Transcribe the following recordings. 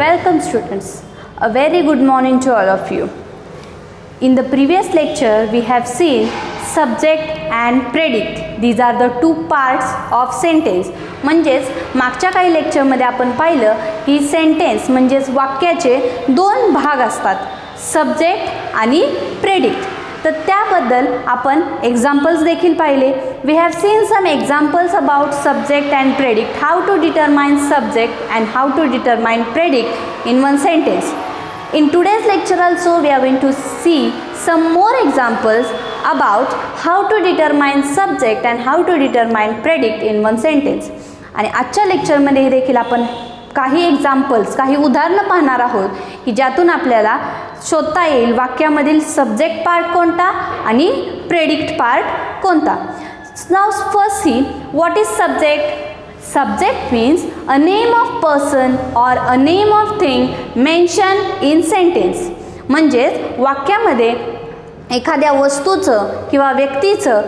Welcome students. A very good morning to all of you. In the previous lecture we have seen subject and predict. These are the two parts of sentence. म्हणजेच मागच्या काही लेक्चरमध्ये आपण पाहिलं की sentence म्हणजेच वाक्याचे दोन भाग असतात, सब्जेक्ट आणि प्रेडिक्ट. तर त्याबद्दल आपण एक्झाम्पल्स देखील पाहिले. We have seen some examples about subject and predict, how to determine subject and how to determine predict in one sentence. In today's lecture also we are going to see some more examples about how to determine subject and how to determine predict in one sentence. आणि आजच्या लेक्चरमध्ये देखील आपण काही examples, काही उदाहरणं पाहणार आहोत की ज्यातून आपल्याला शोधता येईल वाक्यामधील सब्जेक्ट पार्ट कोणता आणि प्रेडिक्ट पार्ट कोणता. Now first see what is subject. Subject means a name of person or a name of thing mentioned in sentence. म्हणजेच वाक्यामध्ये एखाद्या वस्तूचं किंवा व्यक्तीचं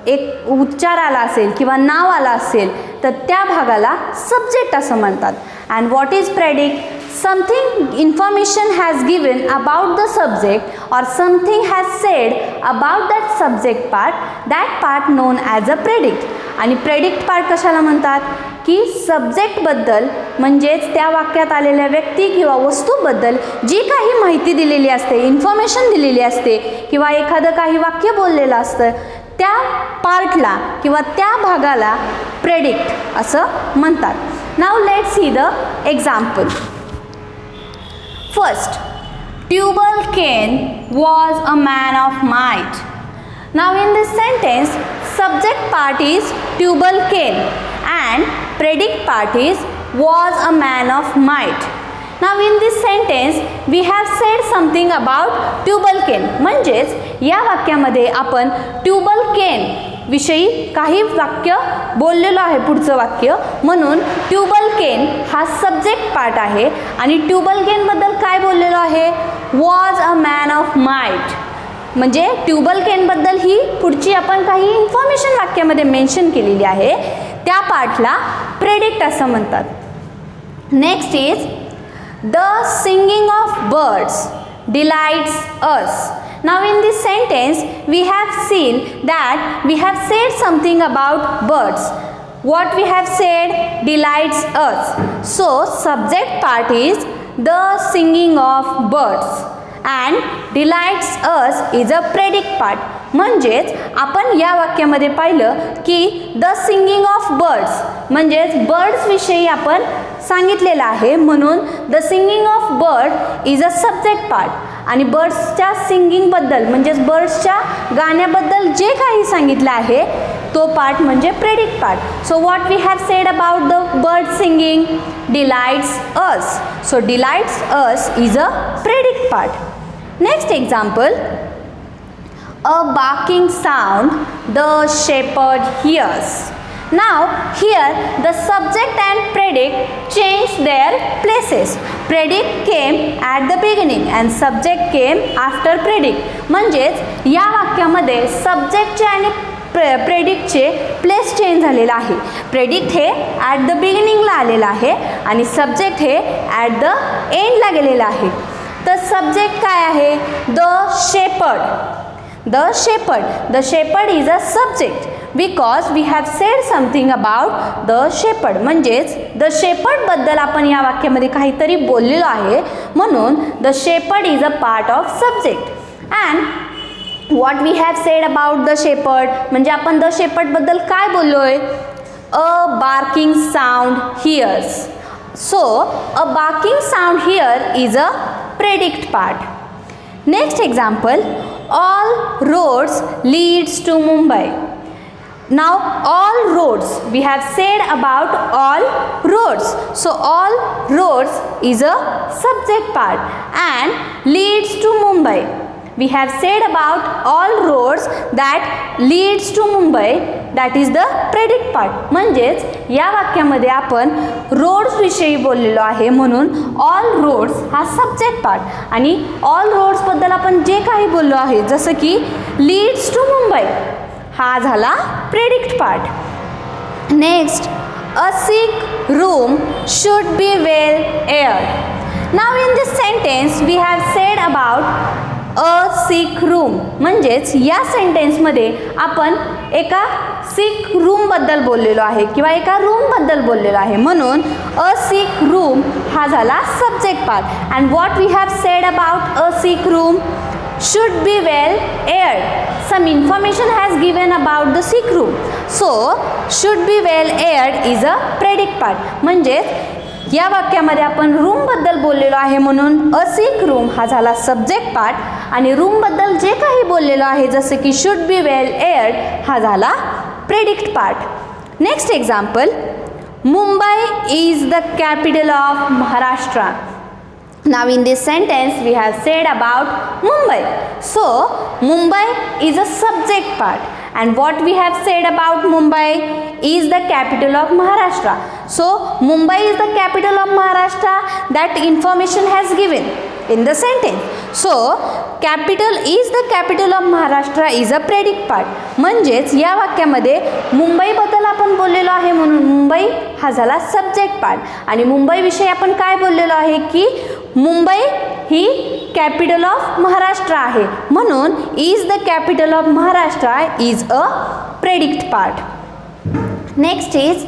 एक उच्चार आला असेल किंवा नाव आलं असेल तर त्या भागाला सब्जेक्ट असं म्हणतात. And what is predict. Something information has given about the subject or something has said about that subject part, that part known as a predict. आणि प्रेडिक्ट पार्ट कशाला म्हणतात की सब्जेक्टबद्दल म्हणजेच त्या वाक्यात आलेल्या व्यक्ती किंवा वस्तूबद्दल जी काही माहिती दिलेली असते, इन्फॉर्मेशन दिलेली असते किंवा एखादं काही वाक्य बोललेलं असतं त्या पार्टला किंवा त्या भागाला प्रेडिक्ट असं म्हणतात. Now let's see the example. First, Tubal Cain was a man of might. Now in this sentence, subject part is Tubal Cain and predict part is was a man of might. Now in this sentence, we have said something about Tubal Cain. म्हणजेच या वाक्यामध्ये आपण Tubal Cain विषयी काही वाक्य बोललेलो आहे, पुढचं वाक्य. म्हणून ट्यूबल केन हा सब्जेक्ट पार्ट आहे आणि ट्यूबल केनबद्दल काय बोललेलो आहे, was a man of might. म्हणजे ट्यूबल केनबद्दल ही पुढची आपण काही इन्फॉर्मेशन वाक्यामध्ये मेन्शन केलेली आहे, त्या पार्टला प्रेडिक्ट असं म्हणतात. Next is the singing of birds delights us. Now in this sentence we have seen that we have said something about birds. What we have said delights us. So subject part is the singing of birds and delights us is a predict part. म्हणजेच आपण या वाक्यामध्ये पाहिलं की the singing of birds म्हणजेच birds विषयी आपण सांगितलेलं आहे, म्हणून the singing of bird is a subject part. आणि बर्ड्सच्या सिंगिंगबद्दल म्हणजेच बर्ड्सच्या गाण्याबद्दल जे काही सांगितलं आहे तो पार्ट म्हणजे predict part. So what we have said about the bird singing, delights us. So delights us is a predict part. Next example. A barking sound the shepherd hears. Now here the subject and predict changed their places. Predict came at the beginning and subject came after predict. म्हणजेच या वाक्यामध्ये सब्जेक्टचे आणि प्रेडिक्टचे place change झालेला आहे. Predict हे at the बिगिनिंगला आलेलं आहे आणि सब्जेक्ट हे ॲट द एंडला गेलेलं आहे. तर सब्जेक्ट काय आहे, the shepherd. The shepherd is a subject because we have said something about the shepherd. म्हणजेच the shepherd बद्दल आपण या वाक्यामध्ये काहीतरी बोललेलो आहे, म्हणून the shepherd is a part of subject. And what we have said about the shepherd म्हणजे आपण the shepherd बद्दल काय बोललोय, a barking sound hears. So a barking sound here is a predict part. Next example. All roads leads to Mumbai. Now all roads, we have said about all roads. So all roads is a subject part and leads to Mumbai. We have said about all roads that leads to Mumbai, that is the predict part. म्हणजेच या वाक्यामध्ये आपण roads विषयी बोललेलो आहे, म्हणून all roads हा subject part आणि ऑल रोड्स बद्दल आपण जे काही बोललो आहे जसं की लीड्स टू मुंबई हा झाला predict part. Next, a sick room should be well air. Now in this sentence we have said about a sick room. म्हणजेच या सेंटेन्समध्ये आपण एका सिक रूमबद्दल बोललेलो आहे किंवा एका रूमबद्दल बोललेलो आहे, म्हणून अ सिक रूम हा झाला subject part. And what we have said about a sick room should be well aired. Some information has given about the sick room. So should be well aired is a predicate part. म्हणजे या वाक्यामध्ये आपण room बद्दल बोललेलो आहे म्हणून अ sick room हा झाला सब्जेक्ट पार्ट आणि रूम बद्दल जे काही बोललेलो आहे जसे की शुड बी वेल एअर्ड हा झाला predict part. Next example, Mumbai is the capital of Maharashtra. Now in this sentence we have said about Mumbai. So Mumbai is a subject part, and what we have said about Mumbai is the capital of Maharashtra. So Mumbai is the capital of Maharashtra. That information has given in the sentence. So capital is the capital of Maharashtra is a predicate part. म्हणजेच या वाक्यामध्ये मुंबईबद्दल आपण बोललेलो आहे म्हणून मुंबई हा झाला subject part आणि मुंबईविषयी आपण काय बोललेलो आहे की मुंबई ही कॅपिटल ऑफ महाराष्ट्र आहे म्हणून is the capital of Maharashtra is a predict part. Next is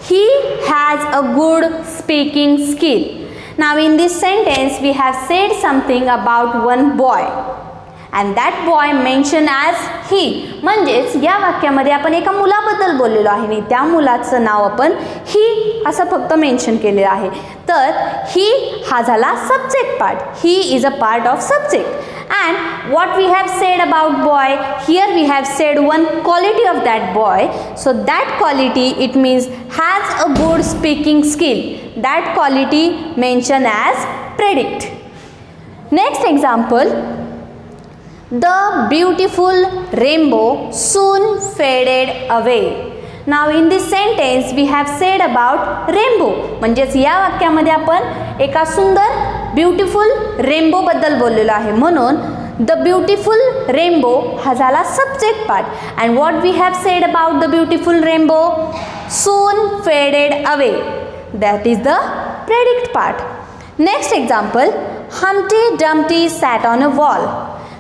he has a good speaking skill. Now in this sentence we have said something about one boy and that boy mentioned as he. म्हणजेच या वाक्यामध्ये आपण एका मुलाबद्दल बोललेलो आहे आणि त्या मुलाचं नाव आपण ही असं फक्त मेन्शन केलेलं आहे. तर ही हा झाला subject part. He is a part of subject. And what we have said about boy, here we have said one quality of that boy. So that quality it means has a good speaking skill. That quality mentioned as predict. Next example, the beautiful rainbow soon faded away. Now in this sentence we have said about rainbow. म्हणजेच या वाक्यामध्ये आपण एका सुंदर beautiful rainbow बद्दल बोललेलो आहे म्हणून द ब्युटिफुल रेनबो हा झाला subject part. And what we have said about the beautiful rainbow soon faded away. That is the predict part. Next example, Humpty Dumpty sat on a wall.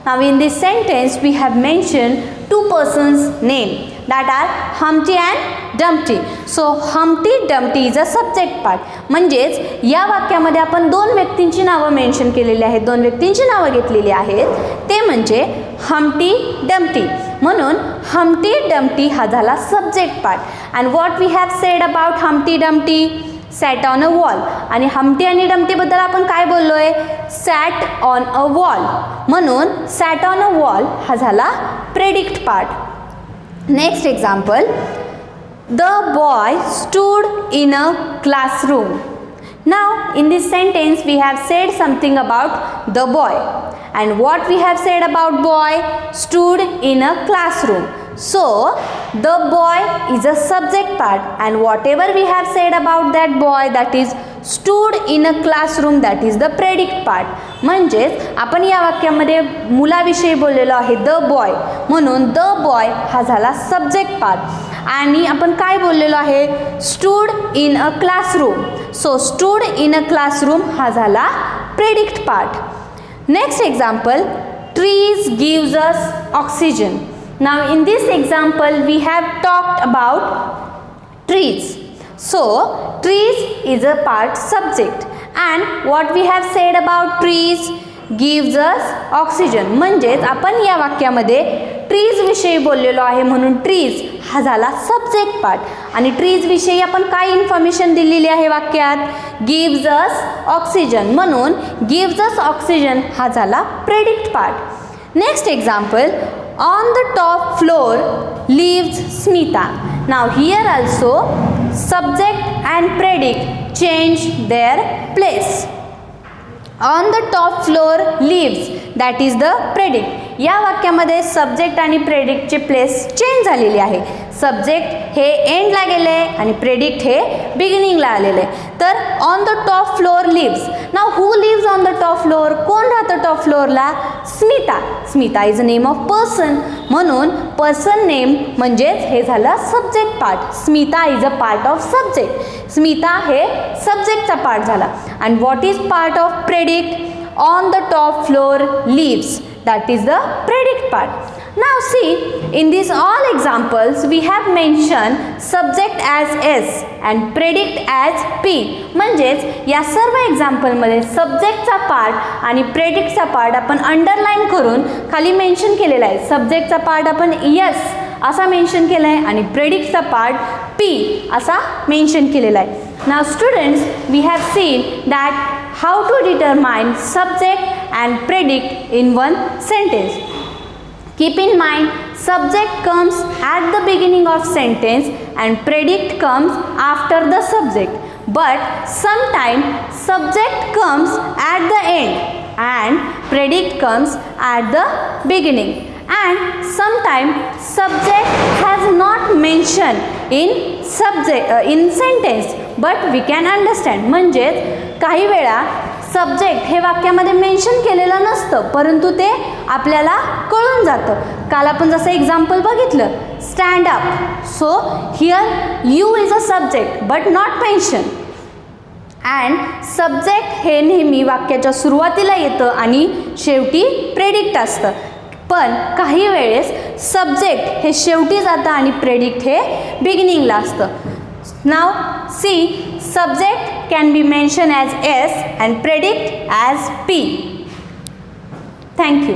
Now in this sentence we have mentioned two persons name that are Humpty and Dumpty. So Humpty Dumpty is a subject part. म्हणजेच या वाक्यामध्ये आपण दोन व्यक्तींची नावं mention केलेली आहेत, दोन व्यक्तींची नावं घेतलेली आहेत ते म्हणजे हम्प्टी डम्प्टी. म्हणून हम्प्टी डम्प्टी हा झाला subject part. And what we have said about Humpty Dumpty, sat on a wall. आणि हम्प्टी आणि डम्प्टीबद्दल आपण काय बोललोय, सॅट ऑन अ वॉल. म्हणून सॅट ऑन अ वॉल हा झाला predict part. Next example, the boy stood in a classroom. Now in this sentence we have said something about the boy. And what we have said about boy, stood in a classroom. So the boy is a subject part and whatever we have said about that boy that is stood in a classroom that is the predicate part. म्हणजेच आपण या वाक्यामध्ये मुलाविषयी बोललेलो आहे the boy म्हणून the boy हा झाला subject part आणि आपण काय बोललेलो आहे stood in a classroom. So stood in a classroom हा झाला predict part. Next example, trees gives us oxygen. Now in this example we have talked about trees. So trees is a part subject and what we have said about trees gives us oxygen. म्हणजेच आपण या वाक्यामध्ये trees विषयी बोललेलो आहे म्हणून trees हा झाला सब्जेक्ट पार्ट आणि ट्रीज विषयी आपण काय इन्फॉर्मेशन दिलेली आहे वाक्यात, गिव्ज अस ऑक्सिजन. म्हणून गिव्ज अस ऑक्सिजन हा झाला predict part. Next example, on the top floor lives Smita. Now here also subject and predict change their place. On the top floor lives that is the predict. या वाक्यामध्ये subject आणि प्रेडिक्टचे place change झालेली आहे. Subject हे एंडला गेले आहे आणि प्रेडिक्ट हे बिगिनिंगला आलेले आहे. तर on the top floor lives. Now who lives on the top floor? कोण राहतं टॉप फ्लोअरला? Smita. Smita is a name of person, म्हणून पर्सन नेम म्हणजेच हे झालं subject part. Smita is a part of subject. Smita हे सब्जेक्टचा पार्ट झाला. And what is part of predict? On the top floor lives, that is the predict part. Now see, in these all examples we have mentioned subject as S and predict as P. म्हणजेच या सर्व एक्झाम्पलमध्ये सब्जेक्टचा part आणि प्रेडिक्टचा part आपण underline करून खाली mention केलेला आहे. सब्जेक्टचा part आपण यस असा मेन्शन केला आहे आणि प्रेडिक्टचा पार्ट P असा मेन्शन केलेला आहे. Now students, we have seen that how to determine subject and predict in one sentence. Keep in mind, subject comes at the beginning of sentence and predict comes after the subject. But sometimes subject comes at the end and predict comes at the beginning. And sometimes subject has not mentioned in sentence, but we can understand. म्हणजेच काही वेळा subject हे वाक्यामध्ये mention केलेलं नसतं, परंतु ते आपल्याला कळून जातं. काल आपण जसं एक्झाम्पल बघितलं, stand up. So here you is a subject but not mention. And subject हे नेहमी वाक्याच्या सुरुवातीला येतं आणि शेवटी प्रेडिक्ट असतं. पण काही वेळेस सब्जेक्ट हे शेवटी जातं आणि प्रेडिक्ट हे बिगिनिंगला असतं. Now see, subject can be mention as S and predicate as P. Thank you.